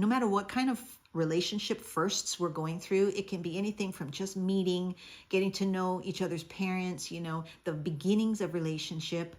no matter what kind of relationship firsts we're going through. It can be anything from just meeting, getting to know each other's parents, the beginnings of relationship,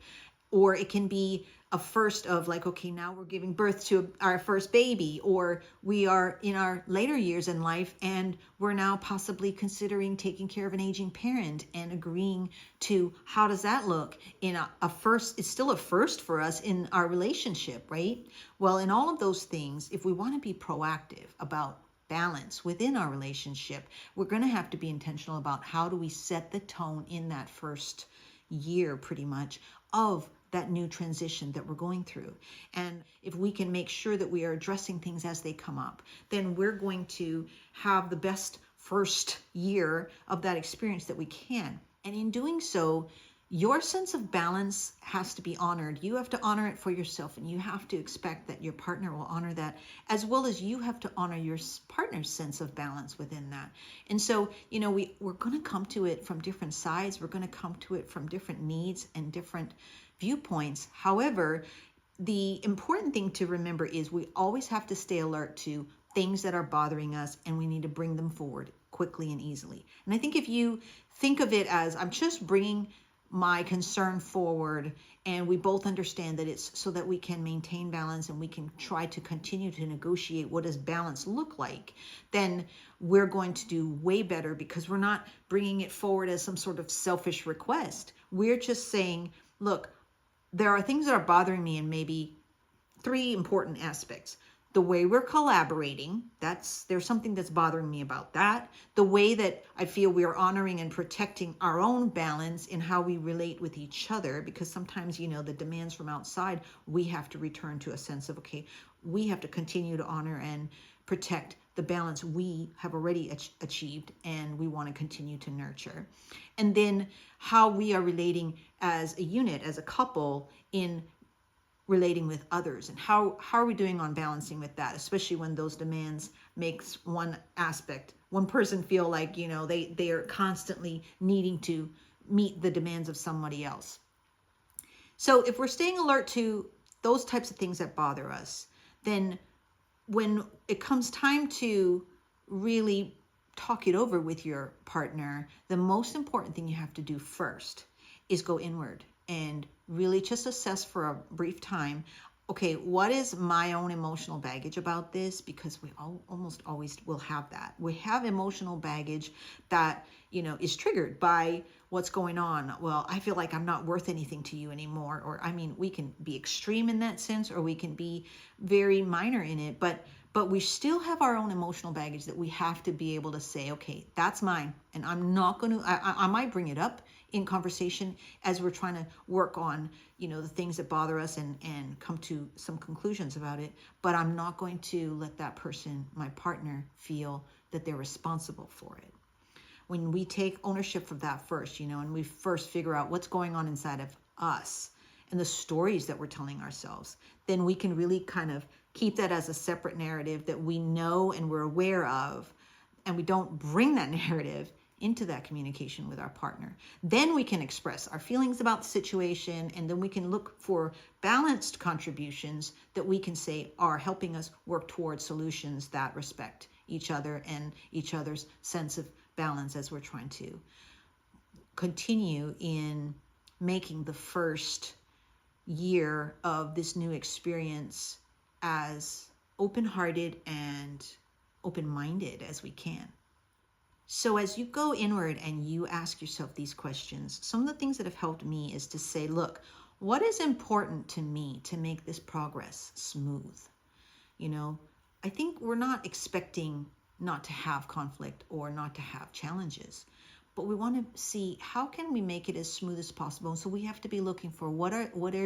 or it can be a first of like, okay, now we're giving birth to our first baby, or we are in our later years in life and we're now possibly considering taking care of an aging parent and agreeing to how does that look in a first. It's still a first for us in our relationship, right? Well, in all of those things, if we want to be proactive about balance within our relationship, we're going to have to be intentional about how do we set the tone in that first year, pretty much, of that new transition that we're going through. And if we can make sure that we are addressing things as they come up, then we're going to have the best first year of that experience that we can. And in doing so, your sense of balance has to be honored. You have to honor it for yourself, and you have to expect that your partner will honor that, as well as you have to honor your partner's sense of balance within that. And so, we're going to come to it from different sides. We're going to come to it from different needs and different viewpoints. However, the important thing to remember is we always have to stay alert to things that are bothering us, and we need to bring them forward quickly and easily. And I think if you think of it as, I'm just bringing my concern forward, and we both understand that it's so that we can maintain balance and we can try to continue to negotiate what does balance look like, then we're going to do way better, because we're not bringing it forward as some sort of selfish request. We're just saying, look, there are things that are bothering me in maybe 3 important aspects. The way we're collaborating, there's something that's bothering me about that. The way that I feel we are honoring and protecting our own balance in how we relate with each other, because sometimes, the demands from outside, we have to return to a sense of, okay, we have to continue to honor and protect the balance we have already achieved, and we want to continue to nurture. And then how we are relating as a unit, as a couple, in relating with others, and how are we doing on balancing with that, especially when those demands makes one person feel like they are constantly needing to meet the demands of somebody else. So if we're staying alert to those types of things that bother us, then when it comes time to really talk it over with your partner, the most important thing you have to do first is go inward and really just assess for a brief time, okay, what is my own emotional baggage about this? Because we almost always will have that. We have emotional baggage that, is triggered by what's going on. Well, I feel like I'm not worth anything to you anymore. Or, we can be extreme in that sense, or we can be very minor in it, but we still have our own emotional baggage that we have to be able to say, okay, that's mine. And I'm not going to, I might bring it up in conversation as we're trying to work on, the things that bother us and come to some conclusions about it. But I'm not going to let that person, my partner, feel that they're responsible for it. When we take ownership of that first, and we first figure out what's going on inside of us and the stories that we're telling ourselves, then we can really kind of keep that as a separate narrative that we know and we're aware of, and we don't bring that narrative into that communication with our partner. Then we can express our feelings about the situation, and then we can look for balanced contributions that we can say are helping us work towards solutions that respect each other and each other's sense of balance as we're trying to continue in making the first year of this new experience as open-hearted and open-minded as we can. So as you go inward and you ask yourself these questions, some of the things that have helped me is to say, look, what is important to me to make this progress smooth? I think we're not expecting not to have conflict or not to have challenges, but we want to see how can we make it as smooth as possible. So we have to be looking for what are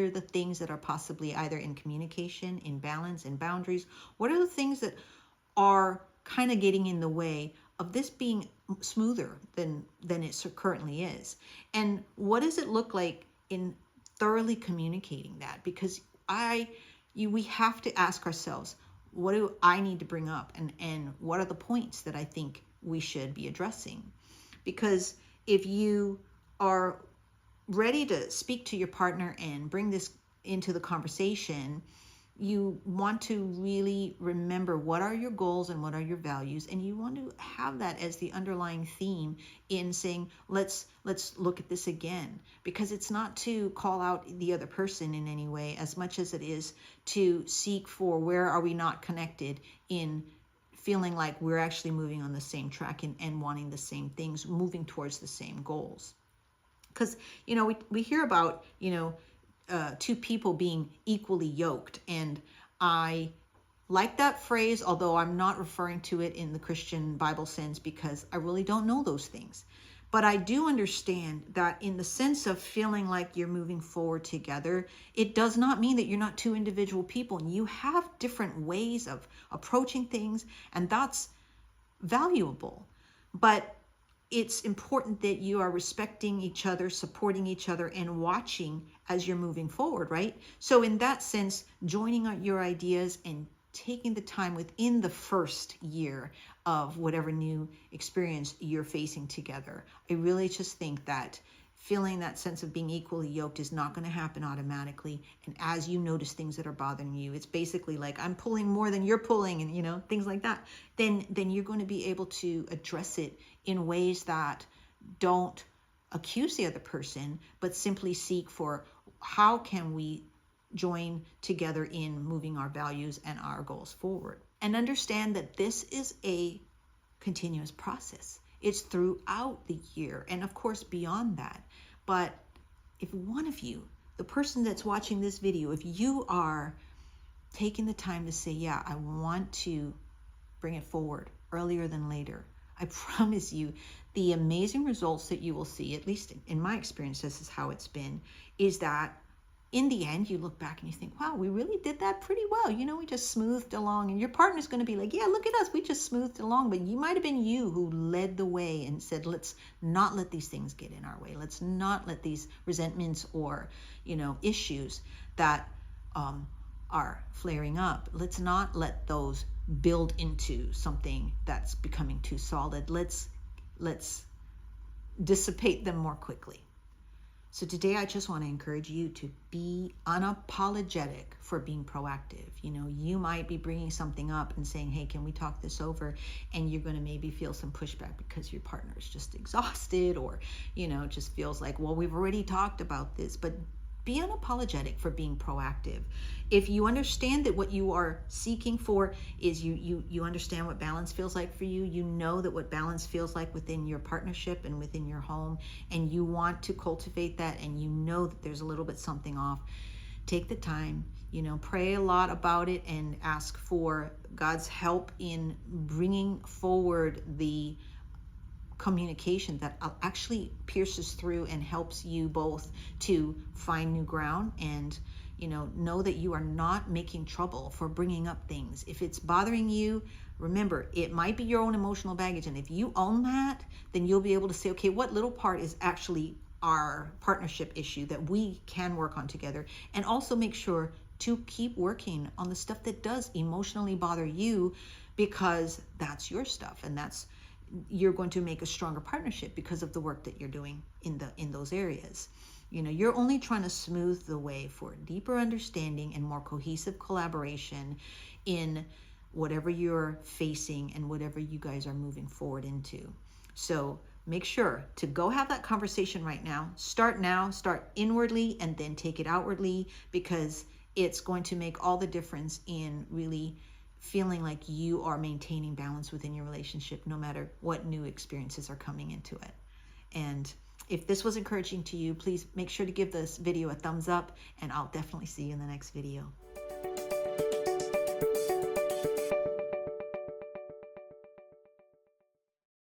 the things that are possibly either in communication, in balance, in boundaries. What are the things that are kind of getting in the way of this being smoother than it currently is? And what does it look like in thoroughly communicating that? Because we have to ask ourselves, what do I need to bring up? And what are the points that I think we should be addressing? Because if you are ready to speak to your partner and bring this into the conversation, you want to really remember what are your goals and what are your values, and you want to have that as the underlying theme in saying, let's look at this again, because it's not to call out the other person in any way as much as it is to seek for where are we not connected in feeling like we're actually moving on the same track and wanting the same things, moving towards the same goals. Because, we hear about, two people being equally yoked. And I like that phrase, although I'm not referring to it in the Christian Bible sense because I really don't know those things. But I do understand that in the sense of feeling like you're moving forward together, it does not mean that you're not two individual people and you have different ways of approaching things, and that's valuable. But it's important that you are respecting each other, supporting each other, and watching as you're moving forward, right? So in that sense, joining your ideas and taking the time within the first year of whatever new experience you're facing together. I really just think that feeling that sense of being equally yoked is not going to happen automatically. And as you notice things that are bothering you, it's basically like I'm pulling more than you're pulling, and things like that. Then you're going to be able to address it in ways that don't accuse the other person, but simply seek for how can we join together in moving our values and our goals forward. And understand that this is a continuous process. It's throughout the year and of course beyond that. But if one of you, the person that's watching this video, if you are taking the time to say, yeah, I want to bring it forward earlier than later, I promise you the amazing results that you will see, at least in my experience, this is how it's been, is that in the end, you look back and you think, wow, we really did that pretty well. We just smoothed along. And your partner's going to be like, yeah, look at us. We just smoothed along. But you might have been you who led the way and said, let's not let these things get in our way. Let's not let these resentments or, issues that are flaring up. Let's not let those build into something that's becoming too solid. Let's dissipate them more quickly. So today I just want to encourage you to be unapologetic for being proactive. You might be bringing something up and saying, hey, can we talk this over? And you're going to maybe feel some pushback because your partner is just exhausted or, just feels like, well, we've already talked about this. But be unapologetic for being proactive. If you understand that what you are seeking for is you understand what balance feels like for you, you know that what balance feels like within your partnership and within your home, and you want to cultivate that, and you know that there's a little bit something off, take the time, pray a lot about it and ask for God's help in bringing forward the communication that actually pierces through and helps you both to find new ground and know that you are not making trouble for bringing up things. If it's bothering you, remember, it might be your own emotional baggage, and if you own that, then you'll be able to say, okay, what little part is actually our partnership issue that we can work on together, and also make sure to keep working on the stuff that does emotionally bother you, because that's your stuff, and you're going to make a stronger partnership because of the work that you're doing in those areas. You're only trying to smooth the way for deeper understanding and more cohesive collaboration in whatever you're facing and whatever you guys are moving forward into. So make sure to go have that conversation right now. Start inwardly and then take it outwardly, because it's going to make all the difference in really feeling like you are maintaining balance within your relationship, no matter what new experiences are coming into it. And if this was encouraging to you, please make sure to give this video a thumbs up, and I'll definitely see you in the next video.